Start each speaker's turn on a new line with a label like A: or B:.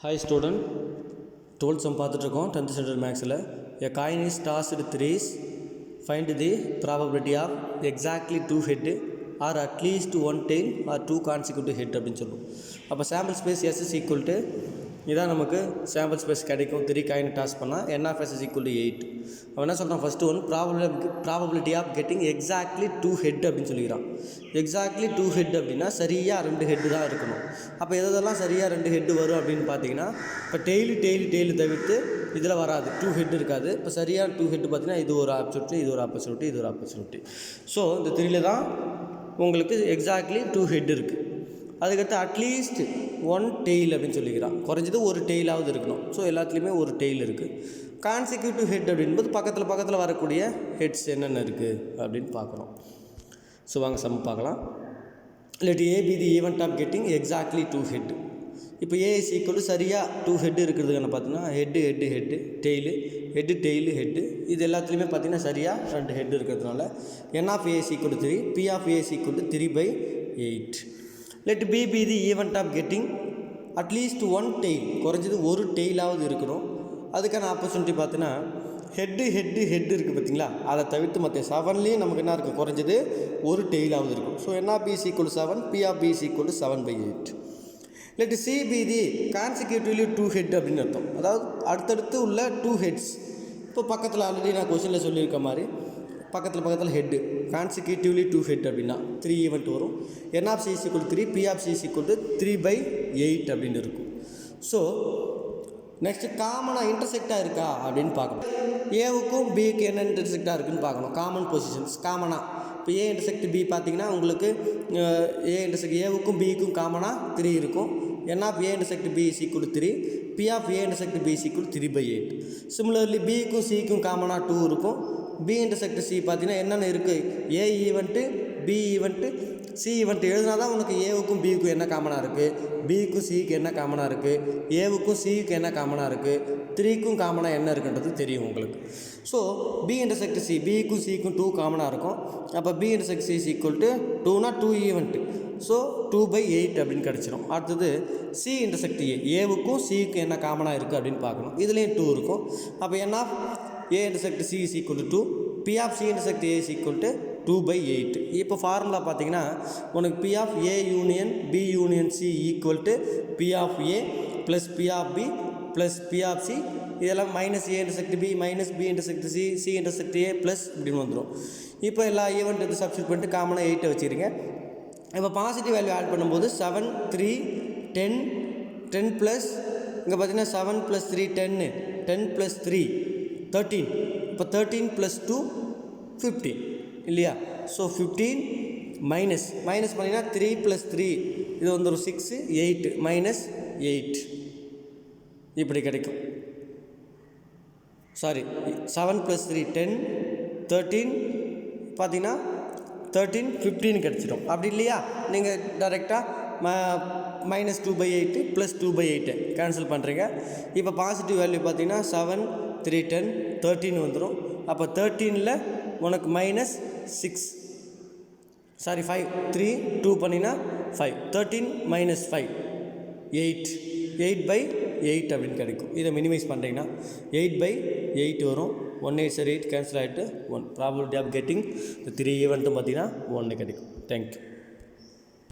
A: Hi student, 12th sum பார்த்துட்ருக்கோம் 10th standard mathsல. A coin is tossed thrice. Find the probability of exactly 2 head or at least 1 tail or 2 consecutive head அப்படின்னு சொல்லுவோம். அப்போ sample space S is equal to இதான் நமக்கு sample space கிடைக்கும். 3 coin toss பண்ணால் n of s is equal to 8. அவன் என்ன சொல்கிறான், first one probability of getting exactly 2 head அப்படின்னு சொல்லிக்கிறான். எக்ஸாக்ட்லி 2 ஹெட் அப்படின்னா சரியாக 2 ஹெட்டு தான் இருக்கணும். அப்போ எதெல்லாம் சரியாக 2 ஹெட்டு வரும் அப்படின்னு பார்த்தீங்கன்னா, இப்போ டெய்லு தவிர்த்து இதில் வராது, 2 ஹெட் இருக்காது. இப்போ சரியாக 2 ஹெட்டு பார்த்தீங்கன்னா இது ஒரு ஆப்பர்ச்சுனிட்டி, இது ஒரு ஆப்பர்ச்சுனிட்டி, இது ஒரு ஆப்பர்ச்சுனிட்டி. ஸோ இந்த 3ல தான் உங்களுக்கு எக்ஸாக்ட்லி 2 ஹெட் இருக்குது. அதுக்கடுத்து அட்லீஸ்ட் 1 டெய்ல் அப்படின்னு சொல்லிக்கிறான். குறைஞ்சது ஒரு டெய்லாவது இருக்கணும். ஸோ எல்லாத்துலேயுமே ஒரு டெய்ல் இருக்குது. கான்சிக்யூட்டிவ் ஹெட் அப்படின்போது பக்கத்தில் வரக்கூடிய ஹெட்ஸ் என்னென்ன இருக்குது அப்படின்னு பார்க்குறோம். ஸோ வாங்க சம் பார்க்கலாம். Let A be the event of getting exactly 2 head. இப்போ ஏ இஸ் ஈக்குவல் சரியாக 2 ஹெட் இருக்கிறதுக்கான பார்த்தீங்கன்னா ஹெட்டு டெய்லு ஹெட்டு இது எல்லாத்துலேயுமே பார்த்தீங்கன்னா சரியாக 2 ஹெட் இருக்கிறதுனால n of A is equal to 3, p of A is equal to 3/8. Let B be the event of getting அட்லீஸ்ட் 1 டெய்ல், குறைஞ்சது ஒரு டெய்லாவது இருக்கணும். அதுக்கான ஆப்பர்ச்சுனிட்டி பார்த்தீங்கன்னா ஹெட்டு இருக்குது பார்த்தீங்களா, அதை தவிர்த்து மற்ற 7லேயும் நமக்கு என்ன இருக்கும், குறைஞ்சது ஒரு டெய்லாவது இருக்கும். So n of B is equal to 7, p of B is equal to 7/8. Let C be the consecutively 2 head அப்படின்னு அர்த்தம். அதாவது அடுத்தடுத்து உள்ள 2 ஹெட்ஸ். இப்போ பக்கத்தில் ஆல்ரெடி நான் கொஸ்டினில் சொல்லியிருக்க மாதிரி பக்கத்தில் ஹெட்டு கான்சிக்யூட்டிவ்லி 2 ஹெட் அப்படின்னா 3 ஈவெண்ட் வரும். n of C is equal to 3, p of C is equal to 3/8 அப்படின்னு இருக்கும். ஸோ நெக்ஸ்ட்டு காமனாக இன்டர்செக்டாக இருக்கா அப்படின்னு பார்க்கணும். ஏவுக்கும் பிக்கு என்ன இன்டர்செக்டாக இருக்குதுன்னு பார்க்கணும். காமன் பொசிஷன்ஸ் காமனாக இப்போ ஏ இன்டர்செக்ட் பி பார்த்தீங்கன்னா உங்களுக்கு ஏ இன்டர்செக்ட் ஏவுக்கும் பிக்கும் காமனாக 3 இருக்கும். n of A intersect B is equal to 3, p of A intersect B is equal 3/8. Similarly பிக்கும் சிக்கும் காமனாக 2 இருக்கும். பி இன்டர்செக்ட் சி பார்த்தீங்கன்னா என்னென்ன இருக்குது, A event, B event, C event எழுதினா தான் உனக்கு ஏவுக்கும் பிக்கும் என்ன காமனாக இருக்குது, பிக்கும் சிக்கு என்ன காமனாக இருக்குது, ஏவுக்கும் சிக்கு என்ன காமனாக இருக்குது, 3க்கும் காமனாக என்ன இருக்குன்றது தெரியும் உங்களுக்கு. ஸோ பி இன்டர்செக்ட் சி, பிக்கும் சிக்கும் 2 காமனாக இருக்கும். அப்போ B intersect C is equal to 2னா 2 ஈவெண்ட்டு, ஸோ 2/8 அப்படின்னு கிடச்சிடும். அடுத்தது சி இன்டர்செக்ட் ஏவுக்கும் சிக்கும் என்ன காமனாக இருக்குது அப்படின்னு பார்க்கணும். இதுலேயும் 2 இருக்கும். அப்போ என்ன A intersect C is equal to 2, P of C intersect A is equal to 2/8. இப்போ ஃபார்முலா பார்த்தீங்கன்னா உனக்கு P of A union B union C equal to P of A plus P of B plus P of C, இதெல்லாம் minus A intersect B minus B intersect C, C intersect A plus இப்படின்னு வந்துடும். இப்போ எல்லா event எடுத்து substitute பண்ணிட்டு காமனாக 8 வச்சுருங்க. இப்போ பாசிட்டிவ் வேல்யூ ஆட் பண்ணும்போது 7, 3, 10 ப்ளஸ் இங்கே பார்த்தீங்கன்னா 7 + 3 10 + 3 13. இப்போ 13 + 2 15 இல்லையா. ஸோ 15 மைனஸ் பண்ணிங்கன்னா 3 + 3 இது வந்து ஒரு 6, 8 -8 இப்படி கிடைக்கும். சாரி 7 + 3 10, 13 பார்த்தீங்கன்னா 13 15 கிடச்சிடும். அப்படி இல்லையா, நீங்கள் டைரெக்டாக -2/8 + 2/8 கேன்சல் பண்ணுறீங்க. இப்போ பாசிட்டிவ் வேல்யூ பார்த்தீங்கன்னா 7, 3, 10 13 வந்துடும். அப்போ 13ல் உனக்கு -6 சாரி 5 3 2 பண்ணினா 5 13 - 5 8/8 அப்படின்னு கிடைக்கும். இதை மினிமைஸ் பண்ணுறீங்கன்னா 8/8 வரும். 1 8 8 கேன்சல் ஆகிட்டு 1. ப்ராபபிலிட்டி ஆஃப் கெட்டிங் இந்த 3 ஈவெண்ட்டும் பார்த்தீங்கன்னா 1 கிடைக்கும். தேங்க்யூ.